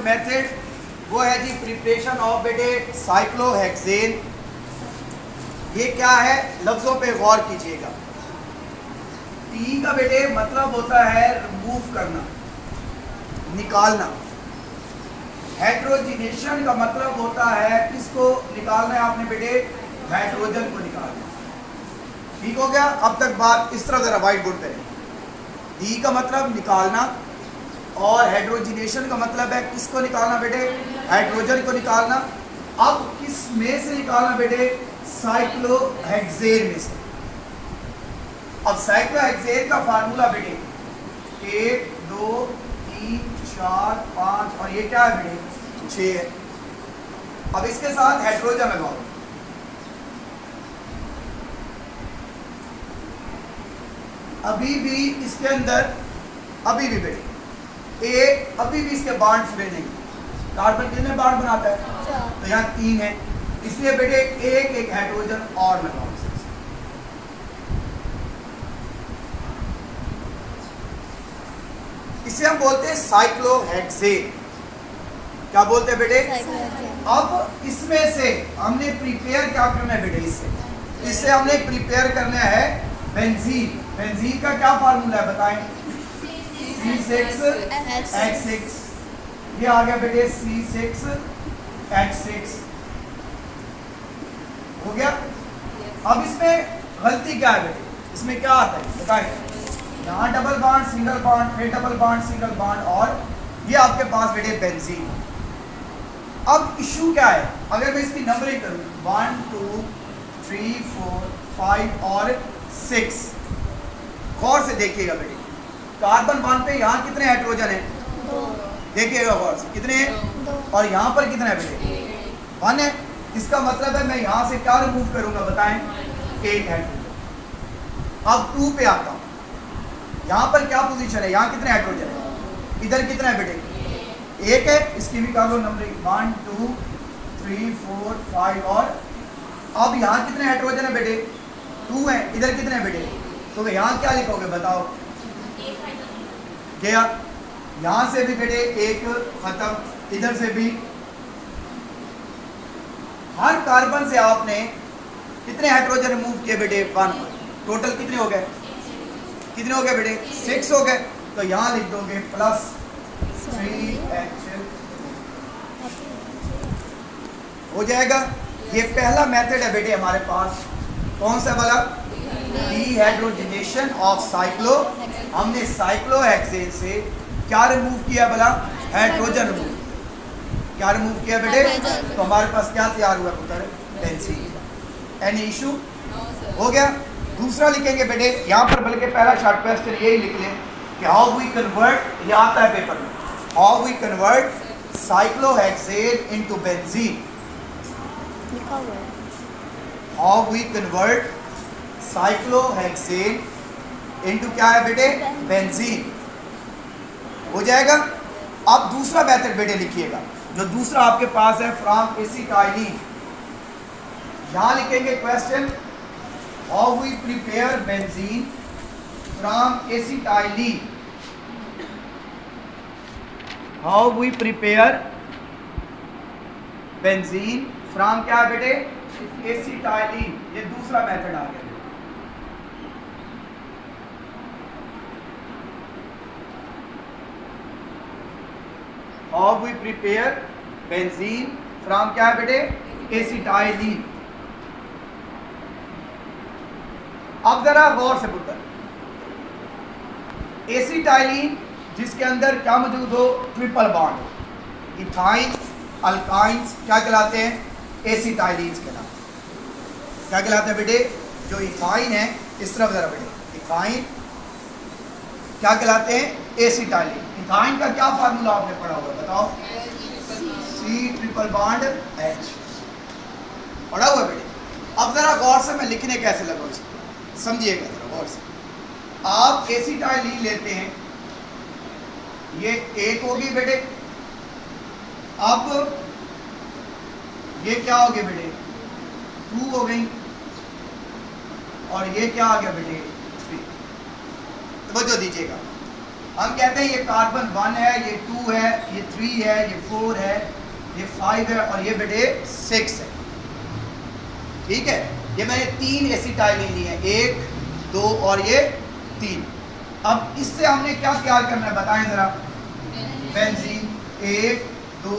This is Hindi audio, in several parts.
मेथड वो है जी प्रिपरेशन ऑफ बेटे साइक्लोहेक्सेन। ये क्या है, लफ्जों पे गौर कीजिएगा। टी का बेटे मतलब होता है रिमूव करना, निकालना। हेड्रोजिनेशन का मतलब होता है किसको निकालना है आपने बेटे, हाइड्रोजन को निकालना। ठीक हो गया। अब तक बात इस तरह जरा व्हाइट बोर्ड पे। डी का मतलब निकालना और हाइड्रोजिनेशन का मतलब है किसको निकालना बेटे, हाइड्रोजन को निकालना। अब किस में से निकालना बेटे, साइक्लोहेक्सेन में से। अब साइक्लोहेक्सेन का फार्मूला बेटे 1 2 3 4 5 और ये क्या है बेटे 6 है। अब इसके साथ हाइड्रोजन लगाओ। अभी भी इसके अंदर अभी भी बेटे अभी भी इसके बांड पूरे नहीं। कार्बन कितने बांड बनाता है, तो यहाँ 3 है, इसलिए बेटे एक हाइड्रोजन और लगाओ। इसे हम बोलते हैं साइक्लोहेक्सेन। क्या बोलते हैं बेटे, अब इसमें से हमने प्रिपेयर क्या करना है बेटे, इससे हमने प्रिपेयर करना है बेंजीन। बेंजीन का क्या फार्मूला है बताएं, C6H6। ये आ गया बेटे C6H6 हो गया। अब इसमें गलती क्या है बेटे, इसमें क्या आता है बताएं, यहाँ डबल बॉन्ड सिंगल बॉन्ड, फिर डबल बॉन्ड सिंगल बॉन्ड, और ये आपके पास बेटे बेंजीन। अब इशू क्या है, अगर मैं इसकी नंबरिंग करूँ 1 2 3 4 5 और 6, गौर से देखिएगा बेटे, कार्बन बॉन्ड पे यहाँ कितने हाइड्रोजन है, देखिएगा गौर से कितने हैं, और यहाँ पर कितने है बेटे 1 है। इसका मतलब है मैं यहाँ से क्या रिमूव करूंगा बताएं, 1 हाइड्रोजन। अब 2 पे आता हूँ, यहाँ पर क्या पोजीशन है, यहाँ कितने हाइड्रोजन है, इधर कितना है बेटे 1 है, इसकी भी कर लो नंबरिंग 1 2 3 4 5 और अब यहाँ कितने हाइड्रोजन है बेटे 2 है, इधर कितने है बेटे, तो यहाँ क्या लिखोगे बताओ, गया। यहाँ से भी बेटे 1 खत्म, इधर से भी। हर कार्बन से आपने कितने हाइड्रोजन रिमूव किए बेटे 1, टोटल कितने हो गए, कितने हो गए बेटे 6 हो गए। तो यहाँ लिख दोगे +3H हो जाएगा। ये पहला मेथड है बेटे हमारे पास, कौन सा वाला, डीहाइड्रोजनेशन ऑफ साइक्लो। हमने साइक्लोहेक्सेन से क्या रिमूव किया भला, हाइड्रोजन रिमूव, क्या रिमूव किया बेटे, तो हमारे पास क्या तैयार हुआ पुत्र, बेंजीन। एनी इशू हो गया। दूसरा लिखेंगे बेटे यहाँ पर, बल्कि पहला शॉर्ट क्वेश्चन यही लिख लें कि हाउ वी कन्वर्ट, ये आता है पेपर में, how we convert cyclohexane into benzene. How we convert cyclohexane into क्या है बेटे, बेंजीन हो जाएगा। अब दूसरा मेथड बेटे लिखिएगा, जो दूसरा आपके पास है फ्रॉम एसिटाइलिन। यहाँ लिखेंगे question, how we prepare benzene from acetylene. How we prepare benzene from क्या है बेटे, एसिटाइलिन। ये दूसरा मेथड आ गया। How we prepare benzene from क्या है बेटे, एसिटाइलिन। अब जरा गौर से पुत्र, एसिटाइलिन जिसके अंदर क्या मौजूद हो, ट्रिपल बॉन्ड, इथाइन अल्काइंस क्या कहलाते हैं, एसिटाइलिन्स कहलाते हैं। क्या कहलाते हैं बेटे, जो इथाइन है, इस तरफ जरा बेटे, इथाइन क्या कहलाते हैं, एसिटाइलिन। इथाइन का क्या फार्मूला आपने पढ़ा हुआ बताओ, C ट्रिपल बॉन्ड H पढ़ा हुआ बेटे। अब जरा गौर से मैं लिखने कैसे लगा इसको समझिएगा जरा गौर से। आप एसिटाइलिन लेते हैं, ये 1 होगी बेटे, अब ये क्या हो गया बेटे 2 हो गई, और ये क्या आ गया बेटे 3। तवज्जो दीजिएगा, हम कहते हैं ये कार्बन 1 है, ये 2 है, ये 3 है, ये 4 है, ये 5 है और ये बेटे 6 है। ठीक है, ये मैंने 3 एसिटाइलिन लिए हैं, 1 2 और ये 3। अब इससे हमने क्या तैयार करना है बताएं जरा। बेंजीन 1 2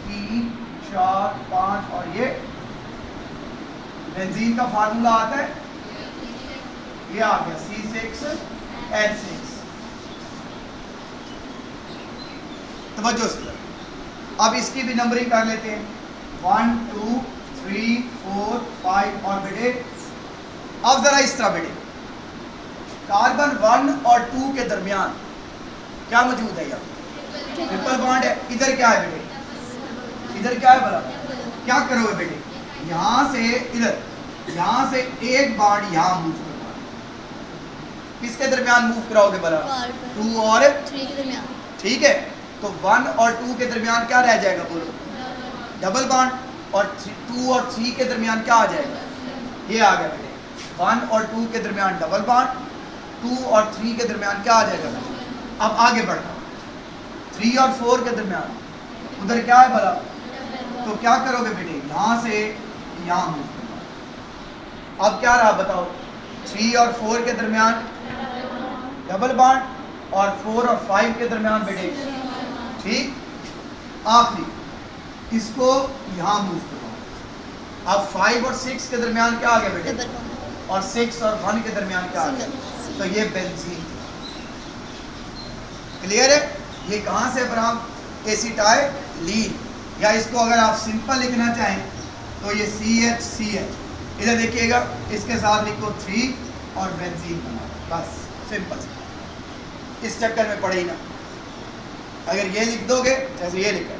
3 4 5 और ये बेंजीन का फार्मूला आता है, ये आ गया C6H6। तवज्जो से अब इसकी भी नंबरिंग कर लेते हैं 1 2 3 4 5 और बेटे अब जरा इस तरह बेटे कार्बन 1 और 2 के दरमियान क्या मौजूद है? यहाँ ट्रिपल बॉन्ड है। इधर क्या है बेटे? इधर क्या है भला? क्या करोगे बेटे? यहाँ से इधर, यहाँ से एक बॉन्ड यहाँ मूव करवाओ। किसके दरमियान मूव कराओगे भला? 2 और 3 के दरमियान। ठीक है, तो 1 और 2 के दरमियान क्या रह जाएगा बोलो? Double bond. और 2 और 3 के दरमियान क्या आ जाएगा? ये आ गया बेटे 1 और 2 के दरमियान डबल बॉन्ड, 2 और 3 के दरमियान क्या आ जाएगा बेटे? अब आगे बढ़ता 3 और 4 के दरमियान उधर क्या है भला? तो क्या करोगे बेटे? यहाँ से यहाँ मूव करना। अब क्या रहा बताओ? 3 और 4 के दरमियान डबल बॉन्ड और 4 और 5 के दरमियान बेटे। ठीक, आखिरी इसको यहाँ मूव करो। अब 5 और 6 के दरमियान क्या आ गया बेटे? और 6 और 1 के दरमियान क्या आ गया? तो ये बेंजीन। क्लियर है? ये कहाँ से बराम? एसिटाइलीन, या इसको अगर आप सिंपल लिखना चाहें तो ये CH। इधर देखिएगा, इसके साथ लिखो 3 और बेंजीन बना, बस सिंपल। इस चक्कर में पड़े ही ना। अगर ये लिख दोगे जैसे ये लिखा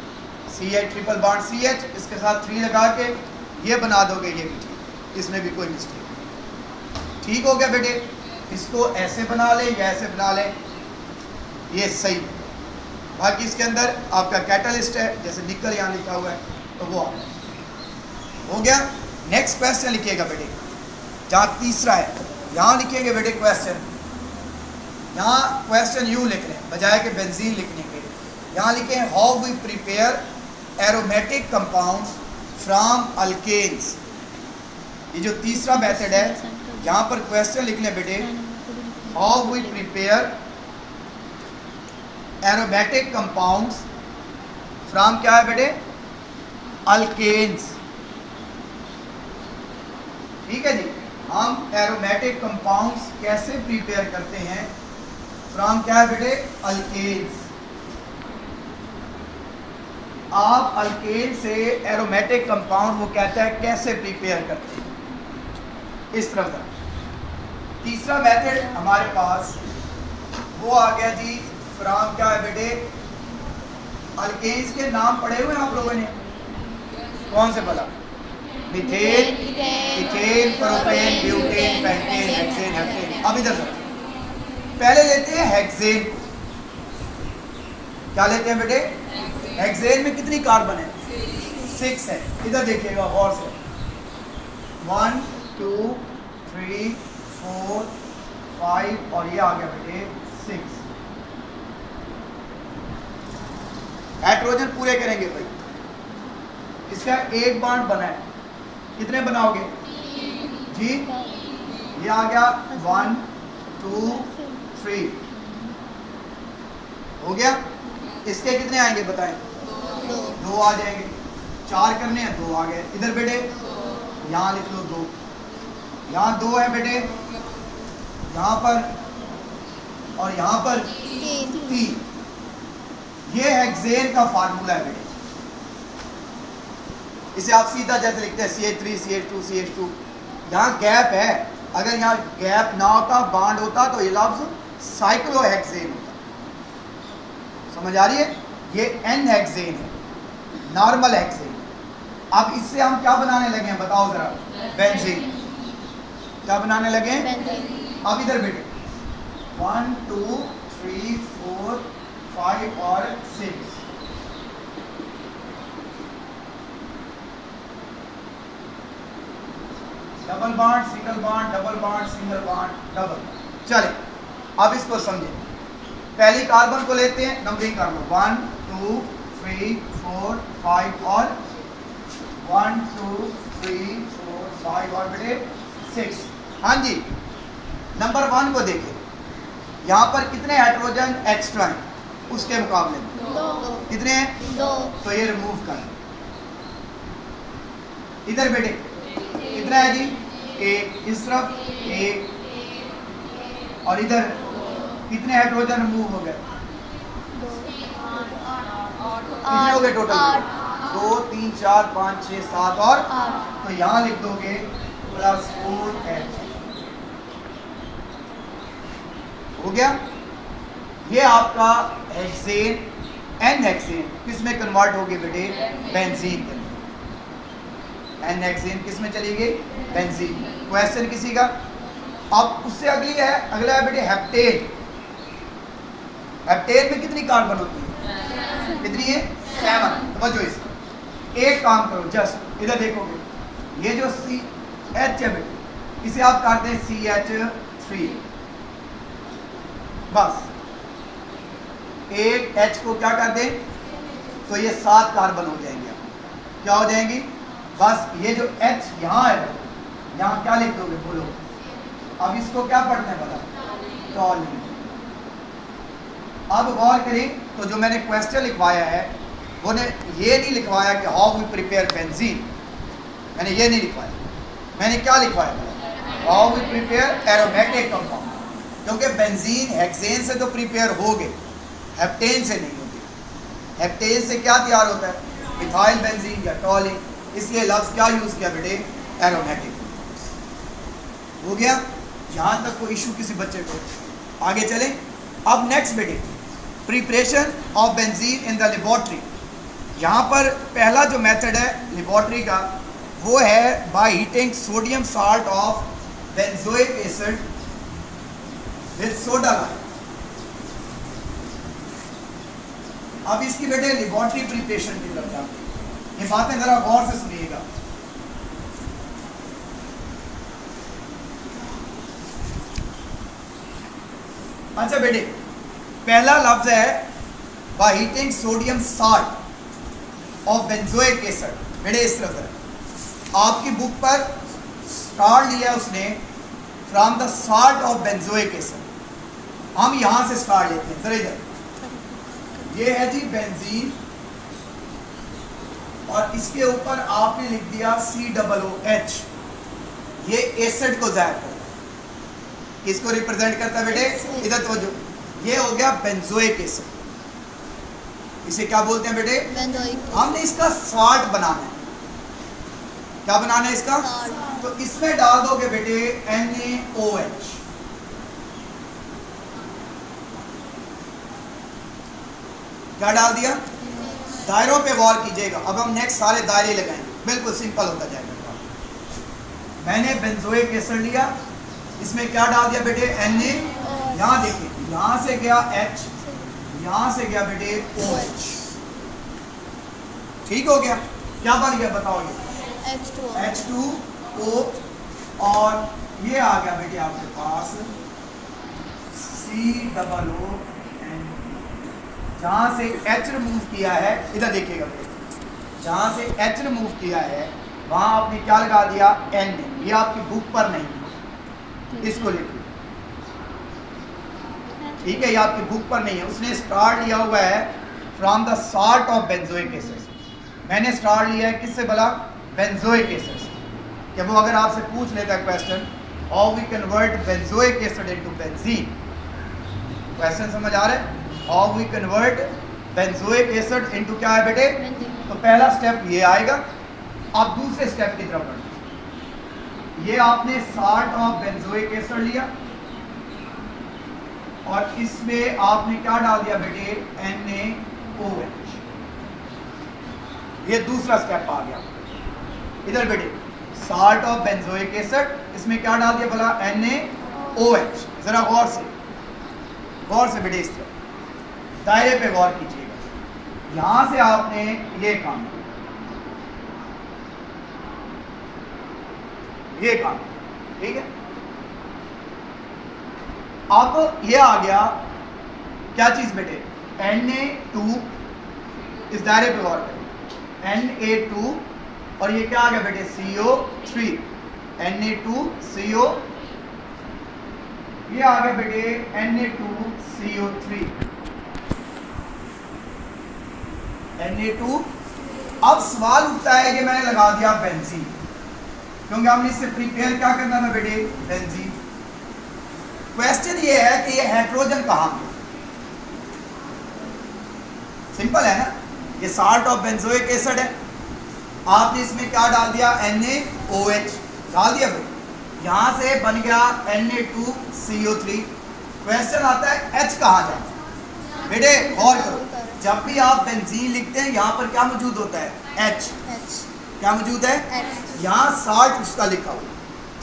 CH ट्रिपल बॉन्ड CH, इसके साथ 3 लगा के ये बना दोगे, ये भी ठीक, इसमें भी कोई मिस्टेक। ठीक हो गया बेटे? इसको ऐसे बना लें या ऐसे बना लें, ये सही है। बाकी इसके अंदर आपका कैटलिस्ट है, जैसे निकल यहाँ लिखा हुआ है, तो वो हो गया। नेक्स्ट क्वेश्चन लिखिएगा बेटे, जहाँ तीसरा है यहाँ लिखेंगे बेटे क्वेश्चन। यहाँ क्वेश्चन यूँ लिख लें बजाय के बेंजीन लिखने के। यहाँ लिखें how we prepare aromatic compounds from alkanes. ये जो तीसरा मेथड है, यहाँ पर क्वेश्चन लिख लें बेटे, how we prepare aromatic compounds from क्या है बेटे? अल्केन्स। ठीक है जी, हम एरोमेटिक कंपाउंड्स कैसे प्रिपेयर करते हैं? फ्रॉम क्या है बेटे? अल्केन्स। आप अल्केन से एरोमेटिक कंपाउंड वो कहता है कैसे प्रिपेयर करते हैं, इस तरह का। तीसरा मेथड हमारे पास वो आ गया जी, फ्रॉम क्या है बेटे? अल्केन्स के नाम पढ़े हुए हैं आप लोगों ने? कौन से भला? Methane, ethane, propane, butane, pentane, hexane, heptane. अब इधर से पहले लेते हैं हेक्सेन। क्या लेते हैं बेटे? हेक्सेन में कितनी कार्बन है? 6 है। इधर देखिएगा और से 1 2 3 4 5 और ये आ गया बेटे 6। हाइड्रोजन पूरे करेंगे भाई। इसका एक बॉन्ड बना है, कितने बनाओगे जी? ये आ गया 1 2 3 हो गया। इसके कितने आएंगे बताएं? 2 आ जाएंगे। 4 करने हैं, 2 आ गए। इधर बेटे यहाँ लिख लो 2, यहाँ 2 है बेटे, यहाँ पर और यहाँ पर 3। ये हेक्सेन का फार्मूला है बेटे। इसे आप सीधा जैसे लिखते हैं CH3 CH2 CH2। यहाँ गैप है, अगर यहाँ गैप ना होता, बॉन्ड होता, तो ये लफ्ज साइक्लोहेक्सेन होता। समझ आ रही है? ये N हेक्सेन है, नॉर्मल हेक्सेन। अब इससे हम क्या बनाने लगे हैं बताओ जरा? बेंजीन। क्या बनाने लगे हैं? अब इधर बेटे 1 2 3 4 5 और 6। Double bond, single bond, double bond, single bond, double. चले अब इसको समझें। पहली कार्बन को लेते हैं, नंबरिंग कर लो 1 2 3 4 5 और 1 2 3 4 5 और बेटे 6। हाँ जी, नंबर 1 को देखें, यहाँ पर कितने हाइड्रोजन एक्स्ट्रा हैं उसके मुकाबले में? 2। कितने हैं? 2। तो ये रिमूव कर। इधर बेटे कितना है जी? 1, इस तरफ 1 और इधर कितने हाइड्रोजन रिमूव हो गए? कितने हो गए टोटल? 2 3 4 5 6 7 और 8। तो यहाँ लिख दोगे +4H। हो गया। ये आपका हेक्सेन, एन हेक्सेन किस में कन्वर्ट हो गई बेटे? बेंजीन के अंदर। एन हेक्सेन किस में चली गई? बेंजीन। क्वेश्चन किसी का? अब उससे अगली है, अगला है बेटे हेप्टेन। हेप्टेन में कितनी कार्बन होती है? कितनी है? 7। समझो इसको, एक काम करो, जस्ट इधर देखोगे, ये जो CH है बेटे, इसे आप करते हैं CH3। बस एक H को क्या कर दें तो ये 7 कार्बन हो जाएंगे। क्या हो जाएंगी? बस ये जो H यहाँ है, यहाँ क्या लिख दोगे बोलो? अब इसको क्या पढ़ना है बता? टॉलिन। अब गौर करें तो जो मैंने क्वेश्चन लिखवाया है वो ने ये नहीं लिखवाया कि हाउ वी प्रिपेयर बेंजीन, मैंने ये नहीं लिखवाया। मैंने क्या लिखवाया? How we prepare aromatic compound, क्योंकि बेंजीन हेक्सेन से तो प्रिपेयर हो गए, हेप्टेन से नहीं होती। हेप्टेन से क्या तैयार होता है? मिथाइल बेंजीन या टॉलिन। इसलिए लफ्ज़ क्या यूज़ किया बेटे? एरोमेटिक। हो गया। यहाँ तक कोई इशू किसी बच्चे को? आगे चलें। अब नेक्स्ट बेटे, preparation of benzene in the laboratory. यहाँ पर पहला जो मेथड है लेबोरेटरी का वो है by heating sodium salt of benzoic acid with soda lime. अब इसकी बेटे लेबोरेटरी प्रिपरेशन की तरफ जाते हैं। ये बातें जरा गौर से सुनिएगा। अच्छा बेटे, पहला लफ्ज है by heating sodium salt of benzoic acid. बेटे इस तरफ है, आपकी बुक पर स्टार्ट लिया उसने from the salt of benzoic acid. हम यहां से स्टार्ट लेते हैं, जरा इधर ये है जी बेंजीन, और इसके ऊपर आपने लिख दिया COOH। ये एसिड को जाहिर करता है, किसको रिप्रेजेंट करता है बेटे? इधर तो जो ये हो गया बेंजोइक एसिड। इसे क्या बोलते हैं बेटे? बेंजोइक। हमने इसका साल्ट बनाना है। क्या बनाना है इसका? तो इसमें डाल दोगे बेटे NaOH। क्या डाल दिया? दायरों पे गौर कीजिएगा। अब हम नेक्स्ट सारे दायरे लगाएंगे, बिल्कुल सिंपल होता जाएगा। मैंने बेंजोइक एसिड लिया, इसमें क्या डाल दिया बेटे? Na। यहाँ देखिए, यहाँ से गया H, यहाँ से गया बेटे OH। ठीक हो गया? क्या बन गया बताओ? ये H2O, और ये आ गया बेटे आपके पास COON। जहाँ से H रिमूव किया है, इधर देखिएगा बेटे, जहाँ से H रिमूव किया है वहाँ आपने क्या लगा दिया? Na। ये आपकी बुक पर नहीं है, इसको लिखिए। ठीक है, ये आपकी बुक पर नहीं है। उसने स्टार लिया हुआ है from the salt of benzoic acid. मैंने स्टार लिया है किससे भला? बेंजोइक एसिड से। कि वो अगर आपसे पूछ लेता है question, how we convert benzoic acid into benzene. Question समझ आ रहा है? How we convert benzoic acid into क्या है बेटे? तो पहला स्टेप ये आएगा। अब दूसरे स्टेप की तरफ बढ़े। ये आपने साल्ट ऑफ बेंजोइक एसिड लिया और इसमें आपने क्या डाल दिया बेटे? NaOH। ये दूसरा स्टेप आ गया। इधर बेटे साल्ट ऑफ बेंजोइक एसिड, इसमें क्या डाल दिया भला? NaOH। जरा गौर से बेटे इस तरह दायरे पे गौर कीजिएगा। यहां से आपने ये काम ठीक है। अब ये आ गया क्या चीज बेटे, Na2, इस दायरे पे गौर करें, Na2 और ये क्या आ गया बेटे, CO3, Na2CO, ये आ गया बेटे Na2CO3, Na2। अब सवाल उठता है कि मैंने लगा दिया बेंजीन, क्योंकि हमने इससे प्रिपेयर क्या करना था बेटे, बेंजीन। क्वेश्चन ये है कि ये हाइड्रोजन कहाँ पे, सिंपल है ना, ये साल्ट ऑफ बेंजोइक एसिड है, आपने इसमें क्या डाल दिया, NaOH डाल दिया भाई, यहां से बन गया Na2CO3। क्वेश्चन आता है H कहाँ जाता है बेटे, गौर करो, जब भी आप बेंजीन लिखते हैं यहाँ पर क्या मौजूद होता है, H, क्या मौजूद है, यहाँ साल्ट उसका लिखा हुआ,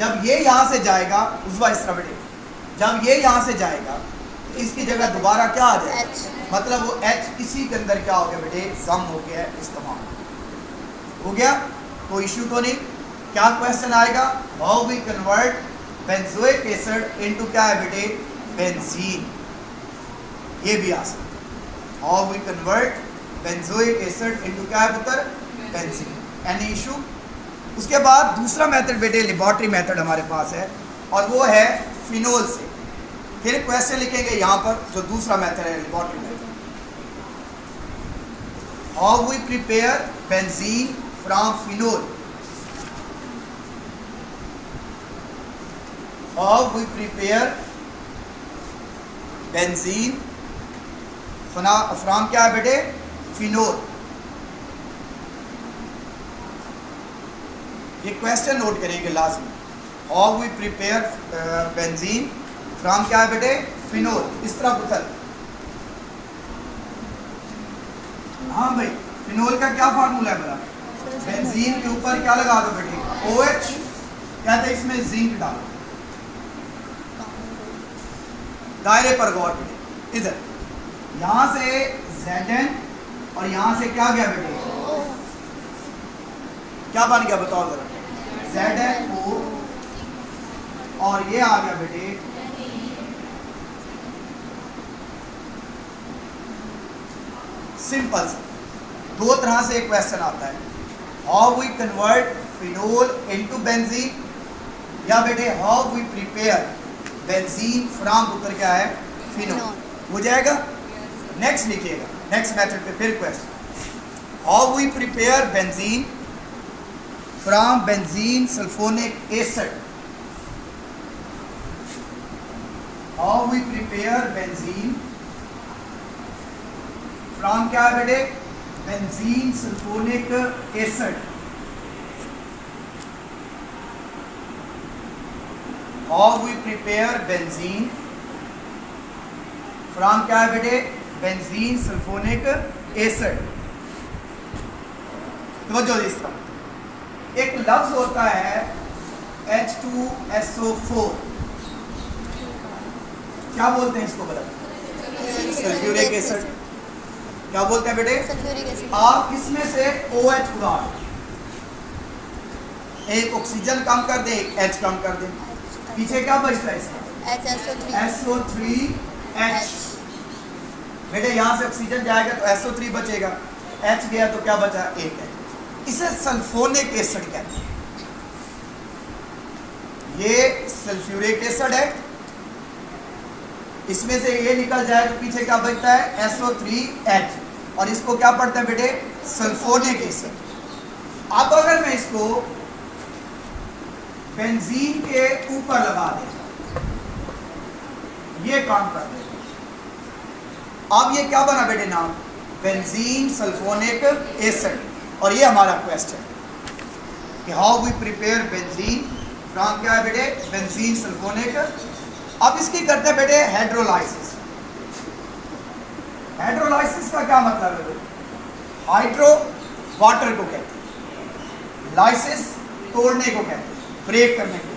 जब ये यहाँ से जाएगा उस इस तरह बेटे, जब ये यहाँ से जाएगा तो इसकी जगह दोबारा क्या आ जाएगा, मतलब वो H इसी के अंदर क्या हो गया बेटे, जम हो गया, इस्तेमाल हो गया, कोई इश्यू तो नहीं। क्या क्वेश्चन आएगा, how we convert benzoic acid into क्या है बेटे, बेंजीन, ये भी आ सकता है, how we convert benzoic acid into क्या है पुत्र, बेंजीन, एनी इशू। उसके बाद दूसरा मेथड बेटे लेबोरेटरी मेथड हमारे पास है और वो है फिनोल से। फिर क्वेश्चन लिखेंगे यहाँ पर जो दूसरा मेथड है laboratory method, how we prepare benzene from phenol, how we prepare benzene from क्या है बेटे, फिनोल। ये क्वेश्चन नोट करेंगे लाजमी, how we prepare benzene from क्या है बेटे, फिनोल, इस तरह पुत्र। हाँ भाई, फिनोल का क्या फार्मूला है बता, बेंजीन के ऊपर क्या लगा दो बेटे, OH, कहते हैं इसमें जिंक डालो, दायरे पर गौर बेटे, इधर यहां से Zn और यहां से क्या गया बेटे, क्या बन गया बताओ जरा, ZnO और ये आ गया बेटे सिंपल सा। दो तरह से एक क्वेश्चन आता है, how we convert phenol into benzene, या बेटे how we prepare benzene from पुत्र क्या है, फिनोल, हो जाएगा। नेक्स्ट लिखिएगा, नेक्स्ट मेथड पे फिर question, how we prepare benzene from benzene sulphonic acid, how we prepare benzene from क्या है बेटे, benzene sulphonic acid, how we prepare benzene from क्या है बेटे, बेंजीन सल्फोनिक एसिड। तो जो इस तरह एक लफ्ज होता है H2SO4, क्या बोलते हैं इसको बता, सल्फ्यूरिक एसिड, क्या बोलते हैं बेटे, आप इसमें से OH उड़ा, एक ऑक्सीजन कम कर दे, एक H कम कर दे, पीछे क्या बचता है इसका, SO3H, बेटे यहाँ से ऑक्सीजन जाएगा तो SO3 बचेगा, H गया तो क्या बचा, एक H, इसे सल्फोनिक एसिड कहते हैं। ये सल्फ्यूरिक एसिड है, इसमें से ये निकल जाए तो पीछे क्या बचता है, SO3H, और इसको क्या पढ़ते हैं बेटे, सल्फोनिक एसिड। अब अगर मैं इसको बेंजीन के ऊपर लगा दें, ये काम कर दे, अब ये क्या बना बेटे नाम, बेंजीन सल्फोनिक एसिड। और ये हमारा क्वेश्चन कि how we prepare benzene from क्या है बेटे, बेंजीन सल्फोनिक। अब इसकी करते हैं बेटे हाइड्रोलाइसिस। हाइड्रोलाइसिस का क्या मतलब है, हाइड्रो वाटर को कहते हैं, लाइसिस तोड़ने को कहते हैं, ब्रेक करने को।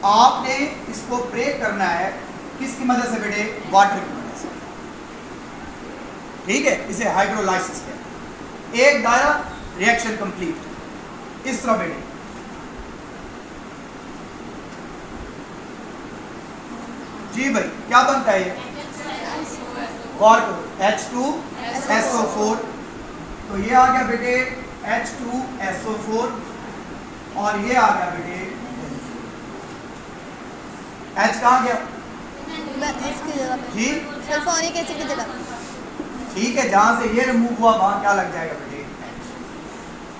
आपने इसको ब्रेक करना है किसकी मदद से बेटे, वाटर की मदद से, ठीक है, इसे हाइड्रोलाइसिस कहते हैं। एक दायरा, रिएक्शन कंप्लीट, इस तरह बेटे। जी भाई क्या बनता है ये, गौर करो, H2SO4, तो ये आ गया बेटे H2SO4 और ये आ गया बेटे H कहाँ गया? इसकी जगह पे जी सल्फ्यूरिक एसिड की जगह। ठीक है, जहाँ से ये रिमूव हुआ वहाँ क्या लग जाएगा बेटे?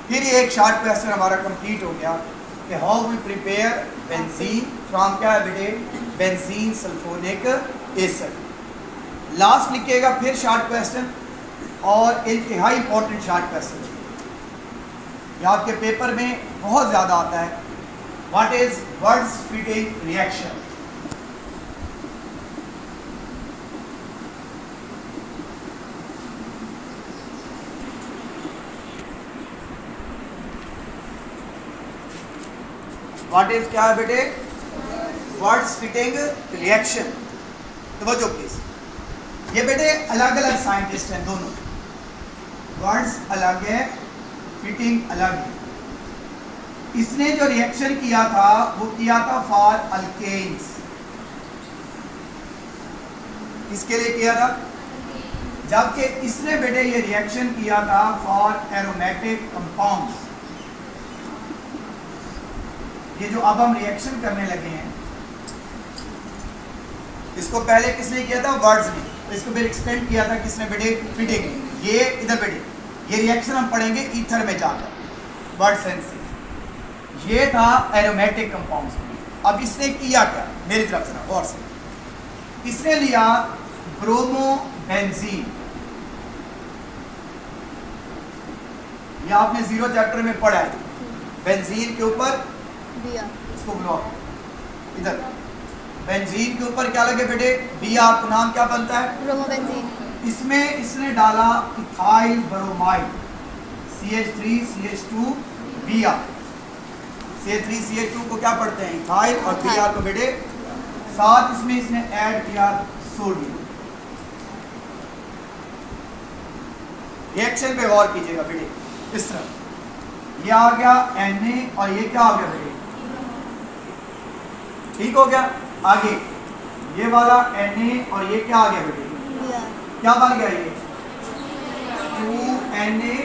फिर ये एक शॉर्ट क्वेश्चन हमारा कंप्लीट हो गया कि how we prepare benzene from क्या है बेटे? Benzene sulphonic acid. लास्ट लिखिएगा फिर शॉर्ट क्वेश्चन, और इंतहाई इंपॉर्टेंट शॉर्ट क्वेश्चन ये आपके पेपर में बहुत ज़्यादा आता है। What is words fitting reaction? What is क्या है बेटे? Words fitting reaction. तवज्जो प्लीज, ये बेटे अलग अलग साइंटिस्ट हैं दोनों, वर्ड्स अलग है, फिटिंग अलग है। इसने जो रिएक्शन किया था वो किया था फॉर अल्केन्स। किसके लिए किया था? जबकि इसने बेटे ये रिएक्शन किया था फॉर एरोमेटिक कंपाउंड्स। ये जो अब हम रिएक्शन करने लगे हैं, इसको पहले किसने किया था? वर्ड्स ने। तो इसको फिर एक्सप्लेन किया था किसने बेटे? फिटिंग ने। ये इधर बेटे ये रिएक्शन हम पढ़ेंगे ईथर में जाकर, वर्ड सेंस से। ये था एरोमेटिक कंपाउंड्स में। अब इसने किया क्या? मेरी तरफ से गौर से, इसने लिया ब्रोमोबेंजीन। ये आपने 0 चैप्टर में पढ़ा है, बेंजीन के ऊपर इसको ब्लॉक, इधर बेंजीन के ऊपर क्या लगे बेटे? Br। तो नाम क्या बनता है? ब्रोमोबेंजीन। इसमें इसने डाला ethyl bromide, CH3CH2 Br। CH3CH2 को क्या पढ़ते हैं? इथाइल, और Br को बेटे साथ इसमें इसने ऐड किया सोडियम। रिएक्शन पे गौर कीजिएगा बेटे, इस तरह ये आ गया Na और ये क्या आ गया बेटे? ठीक हो गया। आगे ये वाला Na और ये क्या आ गया बेटे? क्या बन गया? ये 2Na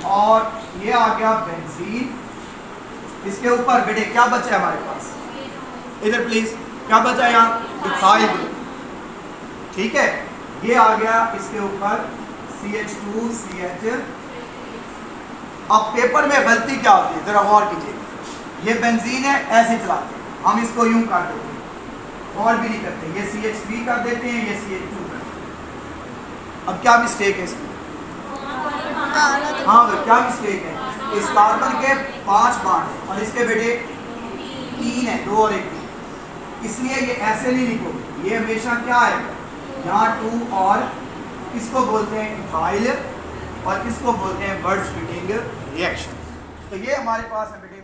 और ये आ गया बेंजीन। इसके ऊपर बेटे क्या बचा है हमारे पास? इधर प्लीज क्या बचा है यहाँ? Ethyl group. ठीक है, ये आ गया इसके ऊपर CH2CH। अब पेपर में गलती क्या होती है जरा गौर कीजिए। ये बेंजीन है, ऐसे चलाते हैं हम, इसको यूं कर देते हैं और भी नहीं करते। ये CH3 कर देते हैं, ये CH2 कर देते हैं। अब क्या मिस्टेक है इसमें? हाँ तो क्या मिस्टेक है? इस कार्बन के 5 बांड है और इसके बेटे 3 है, 2 और 1। इसलिए ये ऐसे नहीं लिखोगे, ये हमेशा क्या है? यहाँ 2 और इसको बोलते हैं इथाइल और इसको बोलते हैं वर्ड्स फिटिंग रिएक्शन। तो ये हमारे पास है बेटे